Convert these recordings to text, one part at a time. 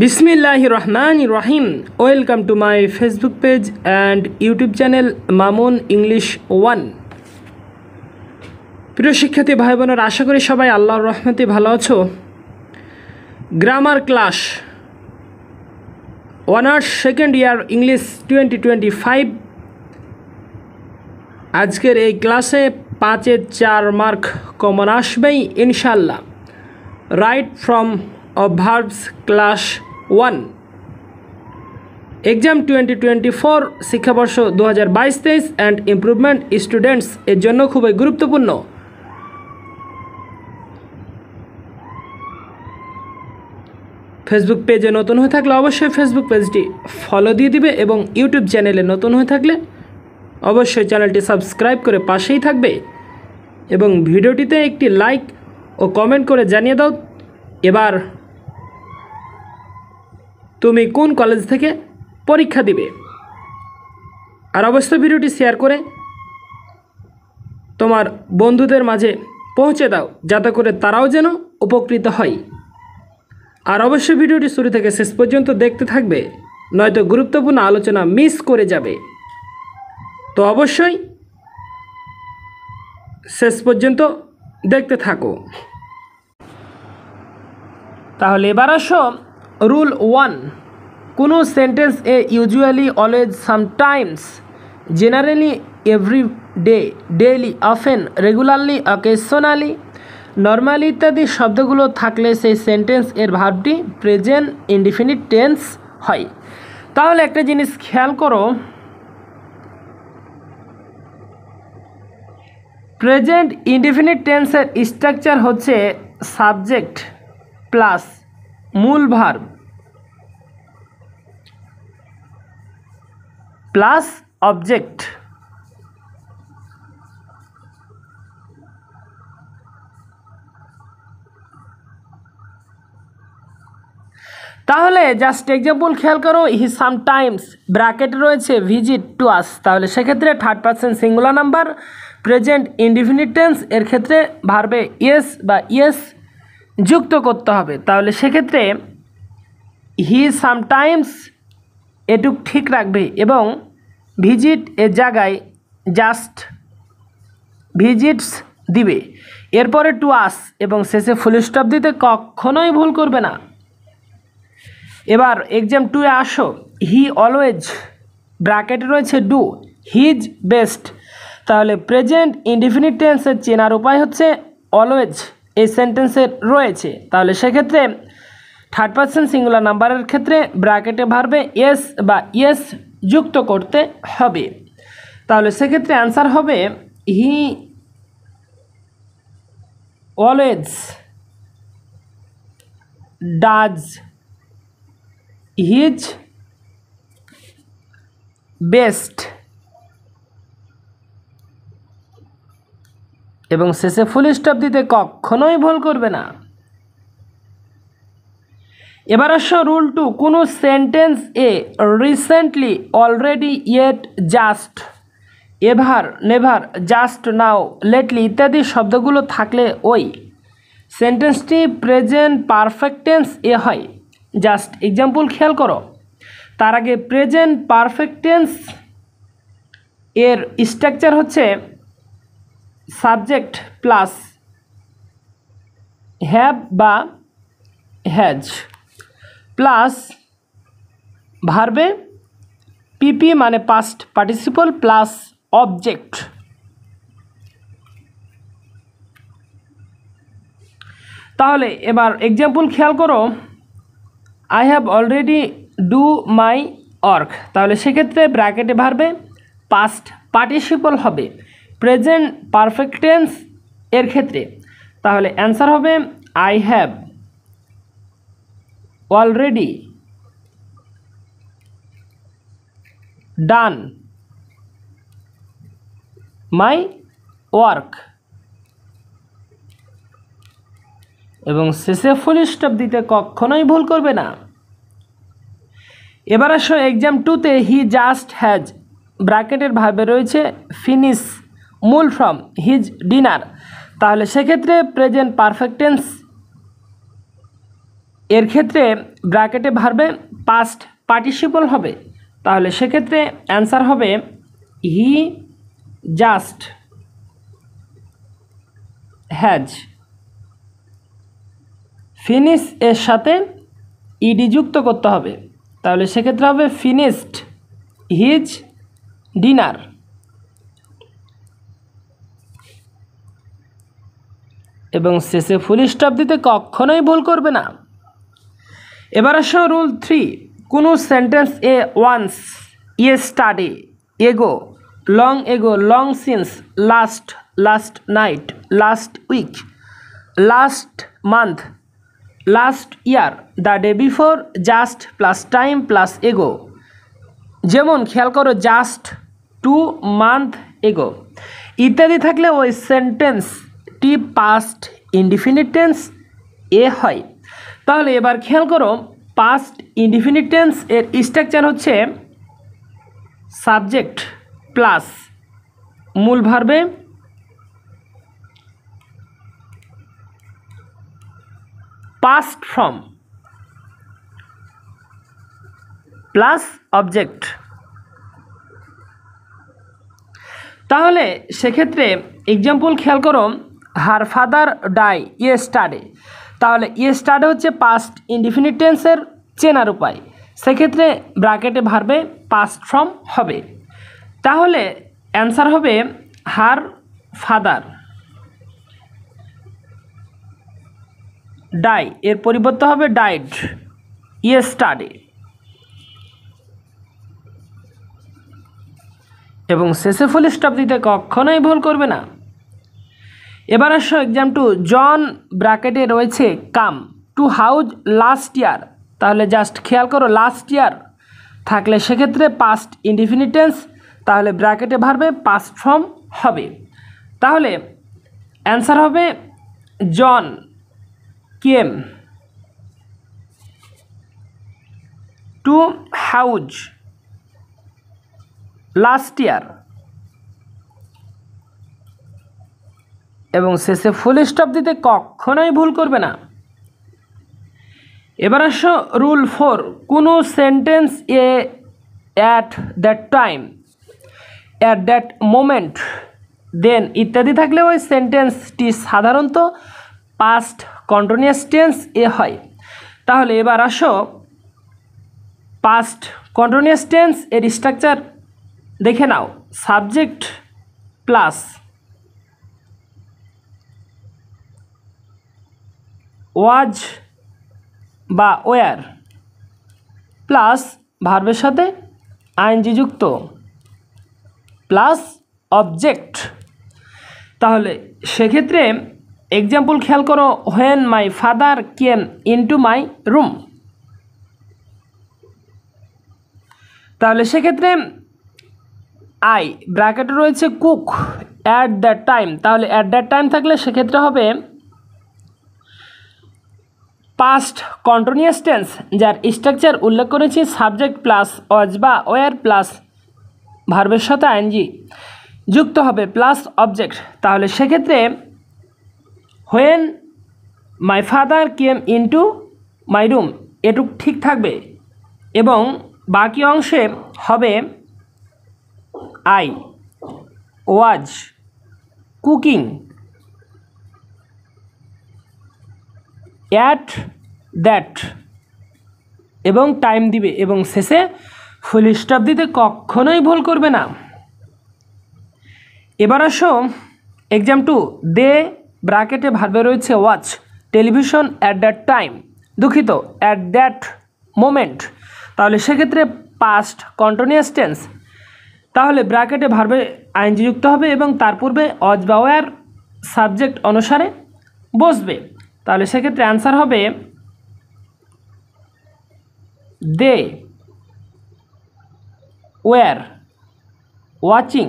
Bismillahir Rahmanir Rahim. Welcome to my Facebook page and YouTube channel Mamun English 1. প্রিয় শিক্ষার্থী ভাই বোনেরা, আশা করি সবাই আল্লাহর রহমতে ভালো আছো। Grammar class honours second year English 2025 আজকের এই ক্লাসে 5-এর 4 মার্ক কমন আসবেই ইনশাআল্লাহ। Right from of verbs class 1 exam 2024 শিক্ষাবর্ষ 2022-23 অ্যান্ড ইমপ্রুভমেন্ট স্টুডেন্টস এর জন্য খুবই গুরুত্বপূর্ণ। ফেসবুক পেজে নতুন হয়ে থাকলে অবশ্যই ফেসবুক পেজটি ফলো দিয়ে দিবে এবং ইউটিউব চ্যানেলে নতুন হয়ে থাকলে অবশ্যই চ্যানেলটি সাবস্ক্রাইব করে পাশেই থাকবে এবং ভিডিওটিতে একটি লাইক ও কমেন্ট করে জানিয়ে দাও এবার তুমি কোন কলেজ থেকে পরীক্ষা দিবে। আর অবশ্যই ভিডিওটি শেয়ার করে তোমার বন্ধুদের মাঝে পৌঁছে দাও যাতে করে তারাও যেন উপকৃত হয়। আর অবশ্যই ভিডিওটি শুরু থেকে শেষ পর্যন্ত দেখতে থাকবে, নয়তো গুরুত্বপূর্ণ আলোচনা মিস করে যাবে। তো অবশ্যই শেষ পর্যন্ত দেখতে থাকো। তাহলে এবার আসো রুল 1। কোনো সেন্টেন্স এ usually, always, sometimes, generally, every day, daily, often, regularly, occasionally, normally ইত্যাদি শব্দগুলো থাকলে সেই সেন্টেন্স এর ভার্বটি প্রেজেন্ট ইনডিফিনিট টেন্স হয়। তাহলে একটা জিনিস খেয়াল করো, প্রেজেন্ট ইনডিফিনিট টেন্সের স্ট্রাকচার হচ্ছে সাবজেক্ট প্লাস মূল ভার্ব প্লাস অবজেক্ট। তাহলে জাস্ট এক্সাম্পল খেয়াল করো, হি সামটাইমস ব্র্যাকেট রয়েছে ভিজিট টু আস, তাহলে সেক্ষেত্রে third person singular number present indefinite tense এর ক্ষেত্রে ভার্বে ইয়েস বা ইয়েস যুক্ত করতে হবে। তাহলে সেক্ষেত্রে হি সামটাইমস এটুক ঠিক রাখবে এবং ভিজিট এর জায়গায় জাস্ট ভিজিটস দিবে, এরপরে টু আস এবং শেষে ফুল স্টপ দিতে কখনোই ভুল করবে না। এবার এক্সাম 2 এ আসো, হি অলওয়েজ ব্র্যাকেট রয়েছে ডু হিজ বেস্ট, তাহলে প্রেজেন্ট ইনডিফিনিট টেন্সের চেনার উপায় হচ্ছে অলওয়েজ এই সেন্টেন্সের রয়েছে। তাহলে সেক্ষেত্রে থার্ড পারসন সিঙ্গুলার নাম্বারের ক্ষেত্রে ব্র্যাকেটে ভার্বে এস বা ইয়েস যুক্ত করতে হবে। তাহলে সেক্ষেত্রে অ্যান্সার হবে he always does his best এবং শেষে ফুল স্টপ দিতে কখনোই ভুল করবে না। এবার আসো রুল 2। কোনো সেন্টেন্স এ recently, already, yet, just, ever, never, just now, lately ইত্যাদি শব্দগুলো থাকলে ওই সেন্টেন্সটি প্রেজেন্ট পারফেক্ট টেন্স এ হয়। জাস্ট এক্সাম্পল খেয়াল করো, তার আগে প্রেজেন্ট পারফেক্ট টেন্স এর স্ট্রাকচার হচ্ছে সাবজেক্ট প্লাস হ্যাভ বা হ্যাজ প্লাস ভার্বে পিপি মানে পাস্ট পার্টিসিপল প্লাস অবজেক্ট। তাহলে এবার এক্সাম্পল খেয়াল করো, I have already do my work, তাহলে সেক্ষেত্রে ব্র্যাকেটে ভার্বে পাস্ট পার্টিসিপল হবে প্রেজেন্ট পারফেক্ট টেন্স এর ক্ষেত্রে। তাহলে অ্যান্সার হবে I have already done my work এবং শেষে ফুল স্টপ দিতে কখনোই ভুল করবে না। এবার আসো এক্সাম 2-তে হি জাস্ট হ্যাজ ব্র্যাকেটের ভাবে রয়েছে ফিনিশ মূল ফ্রম হিজ ডিনার, তাহলে সেক্ষেত্রে প্রেজেন্ট পারফেক্ট টেন্স এর ক্ষেত্রে ব্র্যাকেটে ভার্বে পাস্ট পার্টিসিপল হবে, তাহলে সেক্ষেত্রে অ্যান্সার হবে হি জাস্ট হ্যাজ। ফিনিশ এর সাথে ইডি যুক্ত করতে হবে, তাহলে সেক্ষেত্রে হবে ফিনিশড হিজ ডিনার। এবং শেষে ফুল স্টপ দিতে কখনোই ভুল করবে না। এবার আসো রুল 3, কোনো সেন্টেন্স এ once, yesterday, ago, long since, last night, last week, last month, last year, the day before, just plus time plus ago. যেমন খেয়াল করো জাস্ট 2 মান্থ এগো ইত্যাদি থাকলে ওই সেন্টেন্সটি পাস্ট ইনডিফিনিট টেন্স এ হয়। তাহলে এবার খেয়াল করো পাস্ট ইনডিফিনিট টেন্স এর স্ট্রাকচার হচ্ছে সাবজেক্ট প্লাস মূল ভার্বে পাস্ট ফর্ম প্লাস অবজেক্ট। তাহলে সেক্ষেত্রে এক্সাম্পল খেয়াল করো হার ফাদার ডাই ইয়েস্টারডে, তাহলে ইয়েস্টারডে হচ্ছে পাস্ট ইনডিফিনিট টেন্সের চেনার উপায়, সেক্ষেত্রে ব্র্যাকেটে ভার্বে পাস্ট ফর্ম হবে। তাহলে অ্যান্সার হবে হার ফাদার ডাই, এর পরিবর্তে হবে ডাইড ইয়েস্টারডে। এবং শেষে ফুল স্টপ দিতে কখনোই ভুল করবে না। এবার আসো এক্সাম 2, জন ব্র্যাকেটে রয়েছে come to house last year, তাহলে জাস্ট খেয়াল করো লাস্ট ইয়ার থাকলে সেক্ষেত্রে পাস্ট ইনডিফিনিট টেন্স, তাহলে ব্র্যাকেটে ভার্বে পাস্ট ফর্ম হবে। তাহলে অ্যান্সার হবে John came to house last year. এবং শেষে ফুল স্টপ দিতে কখনোই ভুল করবে না। এবার আসো রুল 4, কোনো সেন্টেন্স এ at that time, at that moment, then ইত্যাদি থাকলে ওই সেন্টেন্সটি সাধারণত পাস্ট কন্টিনিউয়াস টেন্স এ হয়। তাহলে এবার আসো পাস্ট কন্টিনিউয়াস টেন্স এর স্ট্রাকচার দেখে নাও, সাবজেক্ট প্লাস ওয়াজ বা ওয়ার প্লাস ভার্বের সাথে আইএনজি যুক্ত প্লাস অবজেক্ট। তাহলে সেক্ষেত্রে এক্সাম্পল খেয়াল করো when my father came into my room, তাহলে সেক্ষেত্রে আই ব্র্যাকেটে রয়েছে কুক অ্যাট দ্যাট টাইম, তাহলে অ্যাট দ্যাট টাইম থাকলে সেক্ষেত্রে হবে পাস্ট কন্টিনিউয়াস টেন্স, যার স্ট্রাকচার উল্লেখ করেছি সাবজেক্ট প্লাস ওয়াজ বা ওয়ার প্লাস ভার্বের সাথে আইএনজি যুক্ত হবে প্লাস অবজেক্ট। তাহলে সেক্ষেত্রে when my father came into my room এটুক ঠিক থাকবে এবং বাকি অংশে হবে I was cooking at that এবং টাইম দিবে এবং শেষে ফুল স্টপ দিতে কখনোই ভুল করবে না। এবার আসো এক্সাম 2, দে ব্র্যাকেটে ভার্বে রয়েছে watch television at that time, দুঃখিত অ্যাট দ্যাট মোমেন্ট, তাহলে সেক্ষেত্রে পাস্ট কন্টিনিউয়াস টেন্স, তাহলে ব্র্যাকেটে ভার্বে আইএনজি যুক্ত হবে এবং তার পূর্বে অজ বা ওয়ার সাবজেক্ট অনুসারে বসবে। তাহলে সেক্ষেত্রে অ্যান্সার হবে দে ওয়ার ওয়াচিং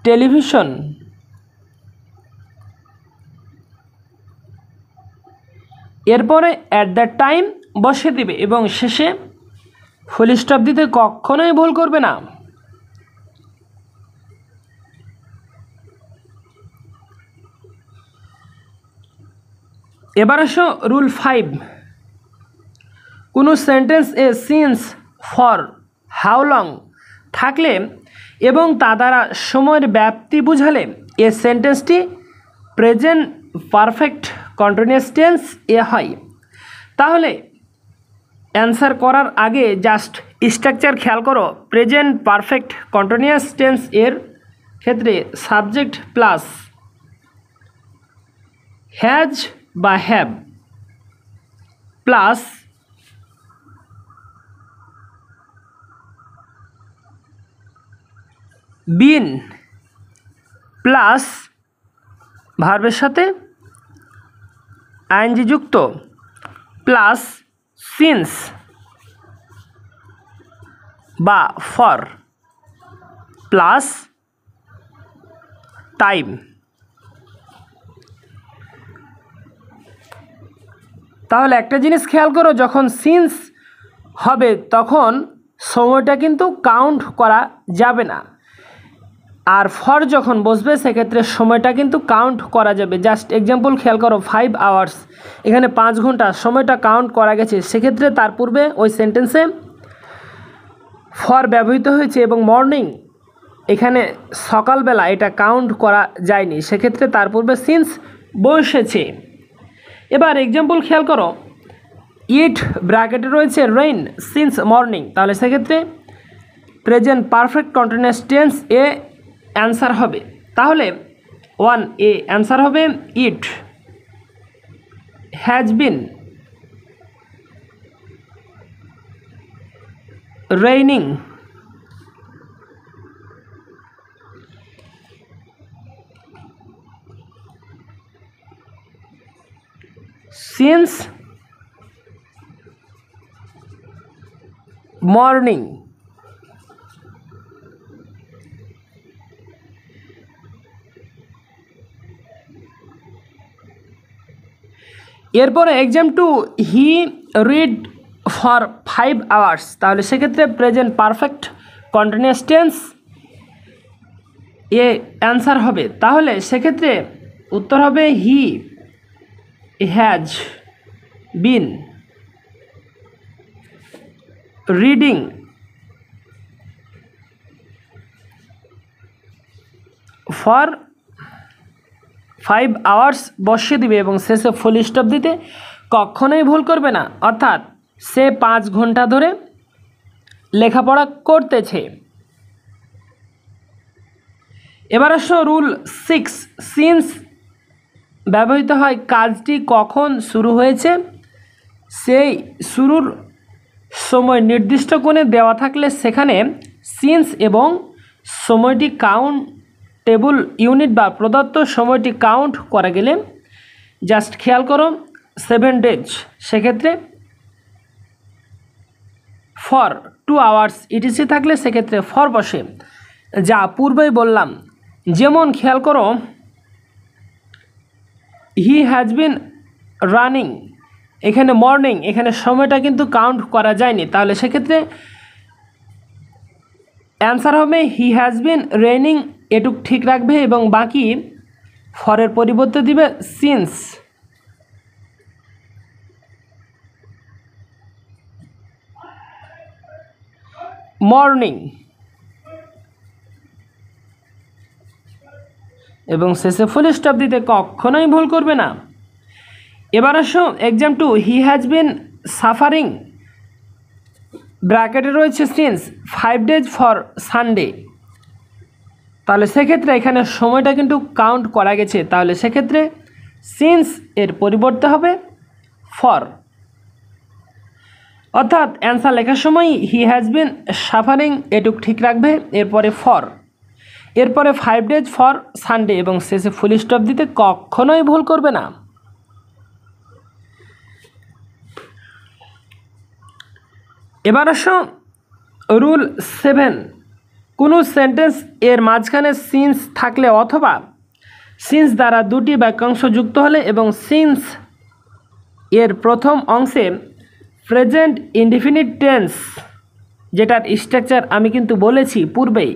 টেলিভিশন। এরপরে অ্যাট দ্যাট টাইম বসে দিবে এবং শেষে ফুল স্টপ দিতে কখনোই ভুল করবে না। এবার আসো রুল 5, কোনো sentence A since for how long থাকলে এবং তা দ্বারা সময়ের ব্যাপ্তি বুঝালে এ সেন্টেন্সটি প্রেজেন্ট পারফেক্ট কন্টিনিউয়াস টেন্স এ হয়। তাহলে অ্যান্সার করার আগে জাস্ট স্ট্রাকচার খেয়াল করো। প্রেজেন্ট পারফেক্ট কন্টিনিউয়াস টেন্স এর ক্ষেত্রে সাবজেক্ট প্লাস হ্যাজ বা হ্যাভ প্লাস বিন প্লাস ভার্বের সাথে আইএনজি যুক্ত প্লাস সিন্স বা ফর প্লাস টাইম। তাহলে একটা জিনিস খেয়াল করো, যখন সিন্স হবে তখন সময়টা কিন্তু কাউন্ট করা যাবে না, আর ফর যখন বসবে সেক্ষেত্রে সময়টা কিন্তু কাউন্ট করা যাবে। জাস্ট এক্সাম্পল খেয়াল করো, 5 আওয়ার্স, এখানে 5 ঘন্টা সময়টা কাউন্ট করা গেছে, সেক্ষেত্রে তার পূর্বে ওই সেন্টেন্সে ফর ব্যবহৃত হয়েছে, এবং মর্নিং এখানে সকালবেলা এটা কাউন্ট করা যায়নি, সেক্ষেত্রে তার পূর্বে সিন্স বসেছে। এবার এক্সাম্পল খেয়াল করো, ইট ব্র্যাকেটে রয়েছে রেইন সিন্স মর্নিং, তাহলে সেক্ষেত্রে প্রেজেন্ট পারফেক্ট কন্টিনিউয়াস টেন্স এ অ্যান্সার হবে। তাহলে 1 এ অ্যান্সার হবে it has been raining since morning. এরপরে exam 2, he read for 5 hours, তাহলে সেক্ষেত্রে প্রেজেন্ট পারফেক্ট কন্টিনিউয়াস টেন্স এ অ্যান্সার হবে। তাহলে সেক্ষেত্রে উত্তর হবে he has been reading for 5 hours বসিয়ে দিবে এবং শেষে ফুল স্টপ দিতে কখনোই ভুল করবে না, অর্থাৎ সে 5 ঘন্টা ধরে লেখাপড়া করতেছে। এবার আসো রুল 6, সিন্স ব্যবহৃত হয় কাজটি কখন শুরু হয়েছে সেই শুরুর সময় নির্দিষ্ট কোণে দেওয়া থাকলে সেখানে সিন্স এবং সময়টি কাউন্টেবল ইউনিট বা প্রদত্ত সময়টি কাউন্ট করা গেলে জাস্ট খেয়াল করো 7 ডেজ, সেক্ষেত্রে ফর 2 আওয়ার্স ইটিসি থাকলে সেক্ষেত্রে ফর বসে, যা পূর্বেই বললাম। যেমন খেয়াল করো, হি হ্যাজ বিন রানিং, এখানে মর্নিং, এখানে সময়টা কিন্তু কাউন্ট করা যায়নি, তাহলে সেক্ষেত্রে অ্যান্সার হবে হি হ্যাজ বিন রেনিং, এটুক ঠিক রাখবে এবং বাকি ফরের পরিবর্তে দিবে সিন্স। মর্নিং এবং শেষে ফুল স্টপ দিতে কখনোই ভুল করবে না। এবার আসো exam 2, he has been suffering ব্র্যাকেটে রয়েছে সিন্স 5 ডেজ ফর সানডে, তাহলে সেক্ষেত্রে এখানে সময়টা কিন্তু কাউন্ট করা গেছে, তাহলে সেক্ষেত্রে সিন্স এর পরিবর্তে হবে ফর, অর্থাৎ অ্যান্সার লেখার সময় হি হ্যাজ বিন সাফারিং এটুক ঠিক রাখবে, এরপরে ফর, এরপরে 5 ডেজ ফর সানডে এবং শেষে ফুল স্টপ দিতে কখনোই ভুল করবে না। এবার আসো রুল 7, কোনো সেন্টেন্স এর মাঝখানে সিন্স থাকলে অথবা সিন্স দ্বারা দুটি বাক্যাংশ যুক্ত হলে এবং সিন্স এর প্রথম অংশে প্রেজেন্ট ইনডিফিনিট টেন্স, যেটার স্ট্রাকচার আমি কিন্তু বলেছি পূর্বেই,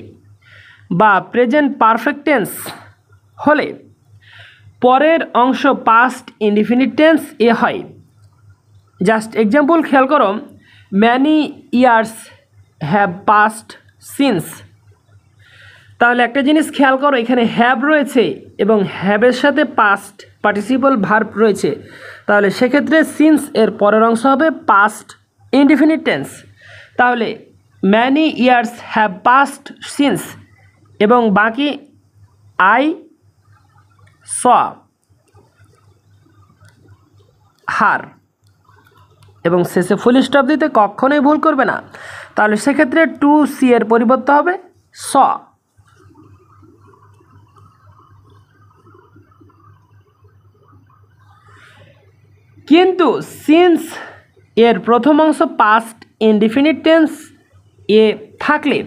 বা প্রেজেন্ট পারফেক্ট টেন্স হলে পরের অংশ পাস্ট ইনডিফিনিট টেন্স এ হয়। জাস্ট এক্সাম্পল খেয়াল করো, many years have passed since. তাহলে একটা জিনিস খেয়াল করো, এখানে হ্যাভ রয়েছে এবং হ্যাভের সাথে পাস্ট পার্টিসিপল ভার্ব রয়েছে, তাহলে সেক্ষেত্রে সিন্স এর পরের অংশ হবে পাস্ট ইনডিফিনিট টেন্স। তাহলে many years have passed since এবং বাকি আই স হার এবং শেষে ফুল স্টপ দিতে কখনোই ভুল করবে না। তাহলে সেক্ষেত্রে টু সি এর পরিবর্তে হবে স। কিন্তু সিন্স এর প্রথম অংশ পাস্ট ইনডিফিনিট টেন্স এ থাকলে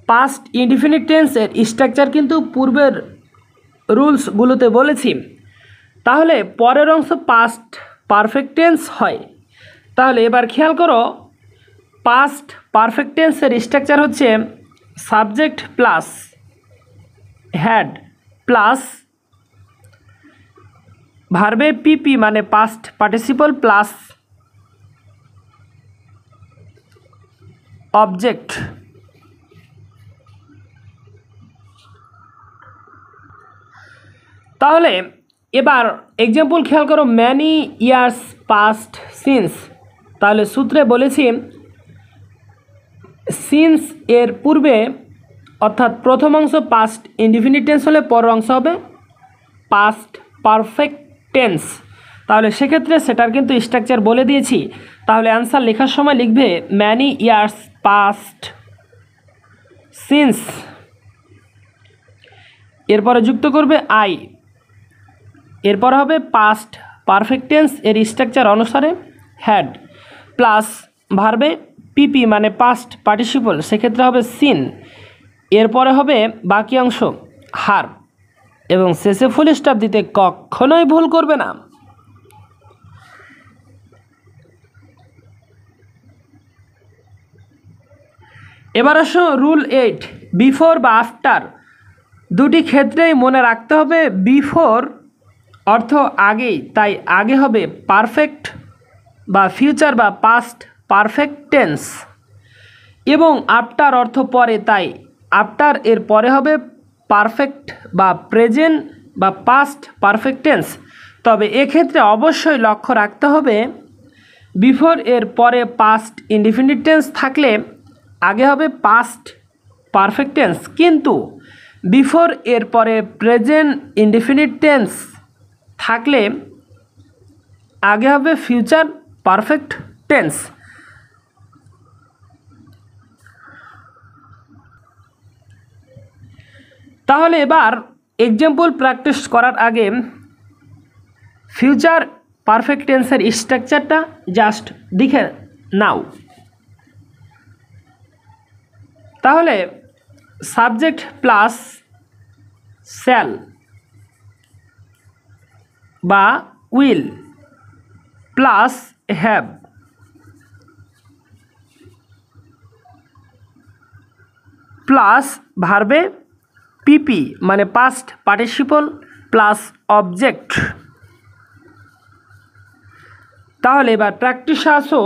পাস্ট ইনডিফিনিট টেন্স এর স্ট্রাকচার কিন্তু পূর্বের রুলসগুলোতে বলেছি, তাহলে পরের অংশ পাস্ট পারফেক্ট টেন্স হয়। তাহলে এবার খেয়াল করো, পাস্ট পারফেক্ট টেন্সের স্ট্রাকচার হচ্ছে সাবজেক্ট প্লাস হ্যাড প্লাস ভার্বে পিপি মানে পাস্ট পার্টিসিপল প্লাস অবজেক্ট। তাহলে এবার এক্সাম্পল খেয়াল করো, ম্যানি ইয়ার্স পাস্ট সিন্স। তাহলে সূত্রে বলেছি সিন্স এর পূর্বে অর্থাৎ প্রথম অংশ পাস্ট ইনডিফিনিট টেন্স হলে পরের অংশ হবে পাস্ট পারফেক্ট টেন্স। তাহলে সেক্ষেত্রে সেটার কিন্তু স্ট্রাকচার বলে দিয়েছি। তাহলে অ্যান্সার লেখার সময় লিখবে ম্যানি ইয়ার্স পাস্ট সিন্স, এরপরে যুক্ত করবে আই, এরপর হবে পাস্ট পারফেক্ট টেন্স এর স্ট্রাকচার অনুসারে হ্যাড প্লাস ভার্বে পিপি মানে পাস্ট পার্টিসিপল, সেক্ষেত্রে হবে সিন, এরপরে হবে বাকি অংশ হার এবং শেষে ফুল স্টপ দিতে কখনোই ভুল করবে না। এবার আসো রুল 8, বিফোর বা আফটার দুটি ক্ষেত্রেই মনে রাখতে হবে বিফোর অর্থ আগেই, তাই আগে হবে পারফেক্ট বা ফিউচার বা পাস্ট পারফেক্ট টেন্স, এবং আফটার অর্থ পরে, তাই আফটার এর পরে হবে পারফেক্ট বা প্রেজেন্ট বা পাস্ট পারফেক্ট টেন্স। তবে এক্ষেত্রে অবশ্যই লক্ষ্য রাখতে হবে বিফোর এর পরে পাস্ট ইনডিফিনিট টেন্স থাকলে আগে হবে পাস্ট পারফেক্ট টেন্স, কিন্তু বিফোর এর পরে প্রেজেন্ট ইনডিফিনিট টেন্স থাকলে আগে হবে ফিউচার পারফেক্ট টেন্স। তাহলে এবার এক্সাম্পল প্র্যাকটিস করার আগে ফিউচার পারফেক্ট টেন্সের স্ট্রাকচারটা জাস্ট দেখে নাও। তাহলে সাবজেক্ট প্লাস শ্যাল বা উইল প্লাস হ্যাভ প্লাস ভার্বে পিপি মানে পাস্ট পার্টিসিপল প্লাস অবজেক্ট। তাহলে এবার প্র্যাকটিস আসো,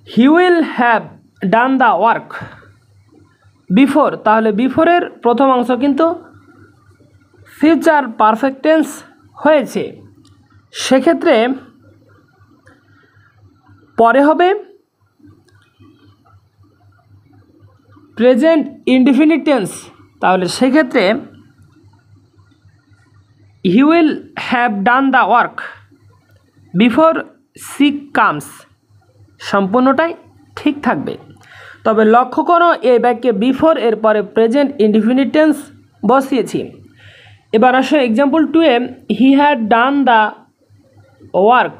হি will have done the work before. তাহলে বিফোরের প্রথম অংশ কিন্তু ফিউচার পারফেক্ট টেন্স হয়েছে, সেক্ষেত্রে পরে হবে প্রেজেন্ট ইনডিফিনিট টেন্স। তাহলে সেক্ষেত্রে he will have done the work before she comes, সম্পূর্ণটাই ঠিক থাকবে। তবে লক্ষ্য করো এই বাক্যে বিফোর এর পরে প্রেজেন্ট ইনডিফিনিট টেন্স বসিয়েছি। এবার আসো example 2 A, he had done the work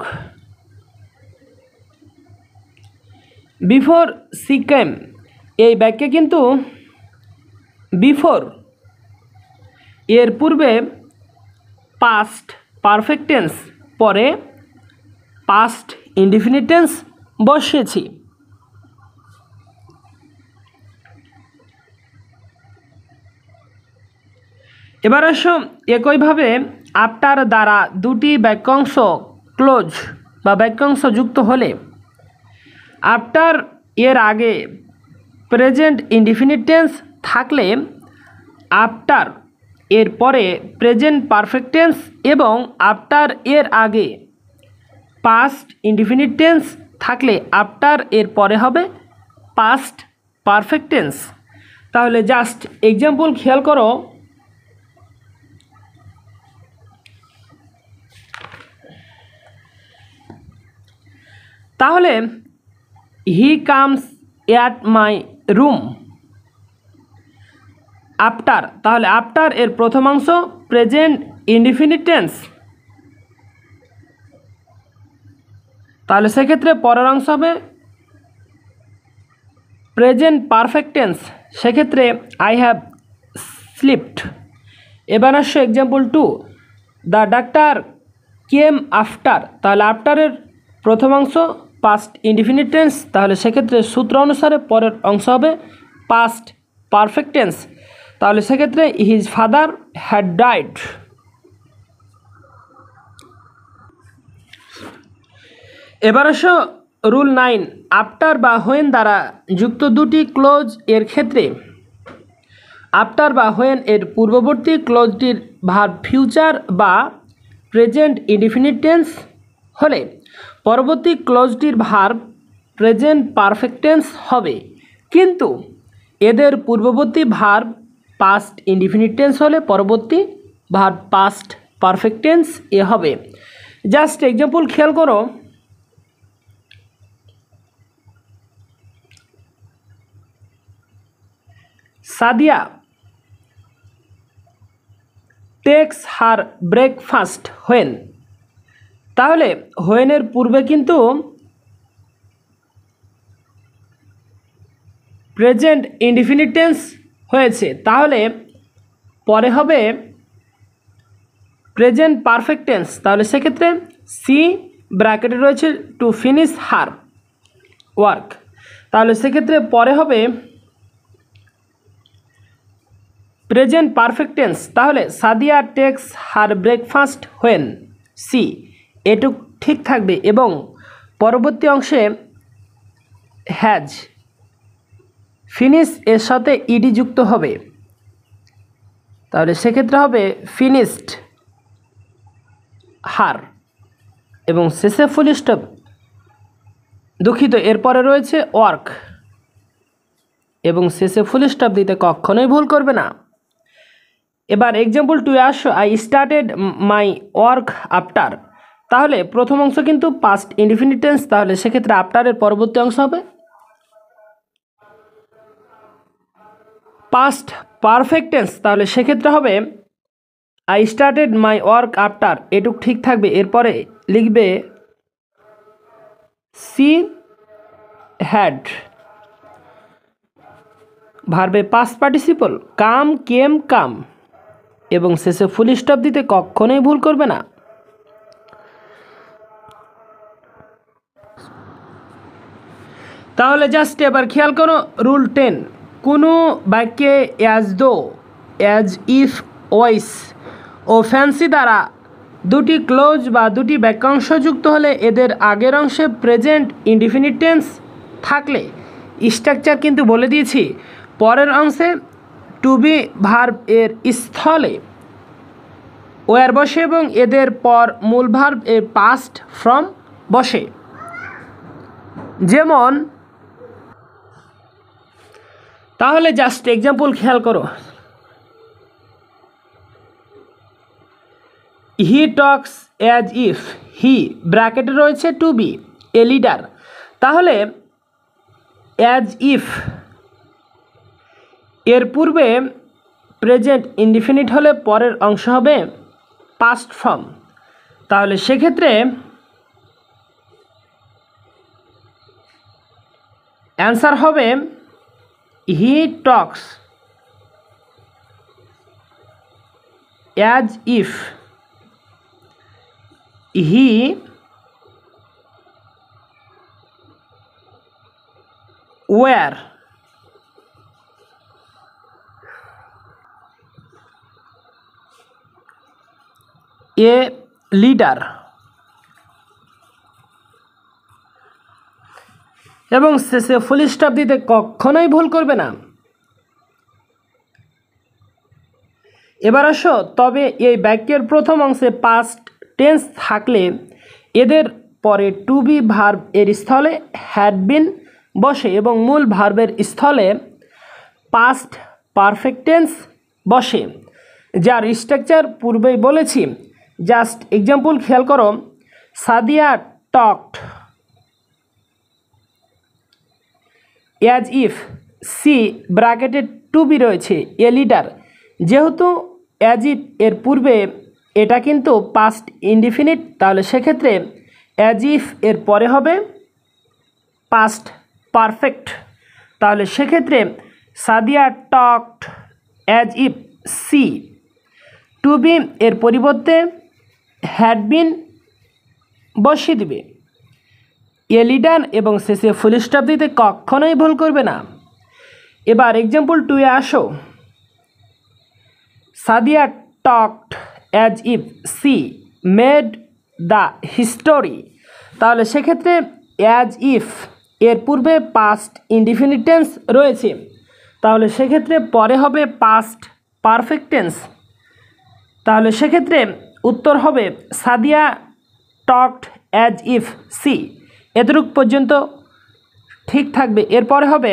before she came. এই বাক্যে কিন্তু বিফোর এর পূর্বে পাস্ট পারফেক্ট টেন্স, পরে পাস্ট ইনডিফিনিট টেন্স বসিয়েছি। এবার আসো একইভাবে আফটার দ্বারা দুটি বাক্যাংশ ক্লোজ বা বাক্যাংশ যুক্ত হলে আফটার এর আগে প্রেজেন্ট ইনডিফিনিট টেন্স থাকলে আফটার এর পরে প্রেজেন্ট পারফেক্ট টেন্স এবং আফটার এর আগে পাস্ট ইনডিফিনিট টেন্স থাকলে আফটার এর পরে হবে পাস্ট পারফেক্ট টেন্স। তাহলে জাস্ট এক্সাম্পল খেয়াল করো, তাহলে he comes at my room after, তাহলে আফটার এর প্রথমাংশ প্রেজেন্ট ইনডিফিনিট টেন্স, তাহলে সেক্ষেত্রে পরের অংশ হবে প্রেজেন্ট পারফেক্ট টেন্স, সেক্ষেত্রে আই হ্যাভ স্লিপড। এবার আসছে example 2, the doctor came after, তাহলে আফটারের প্রথমাংশ পাস্ট ইনডিফিনিট টেন্স, তাহলে সেক্ষেত্রে সূত্র অনুসারে পরের অংশ হবে পাস্ট পারফেক্ট টেন্স, তাহলে সেক্ষেত্রে হিজ ফাদার হ্যাড ডাইড। এবার আসো রুল 9, আফটার বা হোয়েন দ্বারা যুক্ত দুটি ক্লোজ এর ক্ষেত্রে আফটার বা হোয়েন এর পূর্ববর্তী ক্লোজটির ভার্ব ফিউচার বা প্রেজেন্ট ইনডিফিনিট টেন্স হলে পরবর্তী ক্লোজটির ভার্ব প্রেজেন্ট পারফেক্ট টেন্স হবে, কিন্তু এদের পূর্ববর্তী ভার্ব পাস্ট ইনডিফিনিট টেন্স হলে পরবর্তী ভার্ব পাস্ট পারফেক্ট টেন্স এ হবে। জাস্ট এক্সাম্পল খেয়াল করো, Sadia takes her breakfast when, তাহলে হোয়েনের পূর্বে কিন্তু প্রেজেন্ট ইনডিফিনিট টেন্স হয়েছে, তাহলে পরে হবে প্রেজেন্ট পারফেক্ট টেন্স, তাহলে সেক্ষেত্রে সি ব্র্যাকেটে রয়েছে টু ফিনিশ হার ওয়ার্ক, তাহলে সেক্ষেত্রে পরে হবে প্রেজেন্ট পারফেক্ট টেন্স, তাহলে Sadia takes her breakfast when she, এটুক ঠিক থাকবে এবং পরবর্তী অংশে হ্যাজ ফিনিশ এর সাথে ইডি যুক্ত হবে, তাহলে সেক্ষেত্রে হবে ফিনিশড হার এবং শেষে ফুল স্টপ, দুঃখিত এরপরে রয়েছে ওয়ার্ক এবং শেষে ফুল স্টপ দিতে কখনোই ভুল করবে না। এবার এক্সাম্পল 2 আসো, I started my work after, তাহলে প্রথম অংশ কিন্তু পাস্ট ইনডিফিনিট টেন্স, তাহলে সেক্ষেত্রে আফটারের পরবর্তী অংশ হবে পাস্ট পারফেক্ট টেন্স, তাহলে সেক্ষেত্রে হবে I started my work after, এটুক ঠিক থাকবে, এরপরে লিখবে সি হ্যাড ভার্বে past participle come came come এবং শেষে ফুল স্টপ দিতে কখনোই ভুল করবে না। তাহলে জাস্ট এবার খেয়াল করো রুল 10, কোনো বাক্যে অ্যাজ দো অ্যাজ ইফ ওয়াইস ও ফ্যান্সি দ্বারা দুটি ক্লোজ বা দুটি বাক্যাংশ যুক্ত হলে এদের আগের অংশে প্রেজেন্ট ইনডিফিনিট টেন্স থাকলে স্ট্রাকচার কিন্তু বলে দিয়েছি, পরের অংশে টু বি ভার্ব এর স্থলে ওয়ার বসে এবং এদের পর মূল ভার্ব এর পাস্ট ফ্রম বসে, যেমন তাহলে জাস্ট এক্সাম্পল খেয়াল করো, হি টক্স অ্যাজ ইফ হি ব্র্যাকেটে রয়েছে টু বি এ লিডার, তাহলে অ্যাজ ইফ এর পূর্বে প্রেজেন্ট ইনডিফিনিট হলে পরের অংশ হবে পাস্ট ফর্ম, তাহলে সেক্ষেত্রে অ্যান্সার হবে he talks as if he were a leader, এবং শেষে ফুল স্টপ দিতে কখনোই ভুল করবে না। এবার আসো, তবে এই বাক্যের প্রথম অংশে পাস্ট টেন্স থাকলে এদের পরে টু বি ভার্ব এর স্থলে হ্যাড বিন বসে এবং মূল ভার্বের স্থলে পাস্ট পারফেক্ট টেন্স বসে, যার স্ট্রাকচার পূর্বেই বলেছি। জাস্ট এক্সাম্পল খেয়াল করো, Sadia talked as if she ব্র্যাকেটে টু বি রয়েছে এ লিডার, যেহেতু অ্যাজ ইফ এর পূর্বে এটা কিন্তু পাস্ট ইনডিফিনিট, তাহলে সেক্ষেত্রে অ্যাজ ইফ এর পরে হবে পাস্ট পারফেক্ট। তাহলে সেক্ষেত্রে Sadia talked as if she, to be এর পরিবর্তে হ্যাড বিন বসিয়ে দিবে এ লিডার এবং শেষে ফুল স্টপ দিতে কখনোই ভুল করবে না। এবার এক্সাম্পল 2 এ আসো, Sadia talked as if she made the history, তাহলে সেক্ষেত্রে অ্যাজ ইফ এর পূর্বে পাস্ট ইনডিফিনিট টেন্স রয়েছে, তাহলে সেক্ষেত্রে পরে হবে পাস্ট পারফেক্ট টেন্স। তাহলে সেক্ষেত্রে উত্তর হবে Sadia talked as if she, এতটুক পর্যন্ত ঠিক থাকবে। এরপরে হবে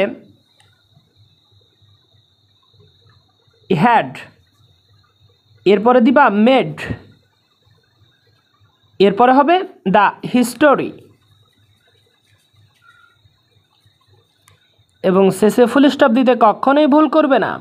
হ্যাড, এরপরে দিবা মেড, এরপরে হবে দ্য হিস্টোরি এবং শেষে ফুল স্টপ দিতে কখনোই ভুল করবে না।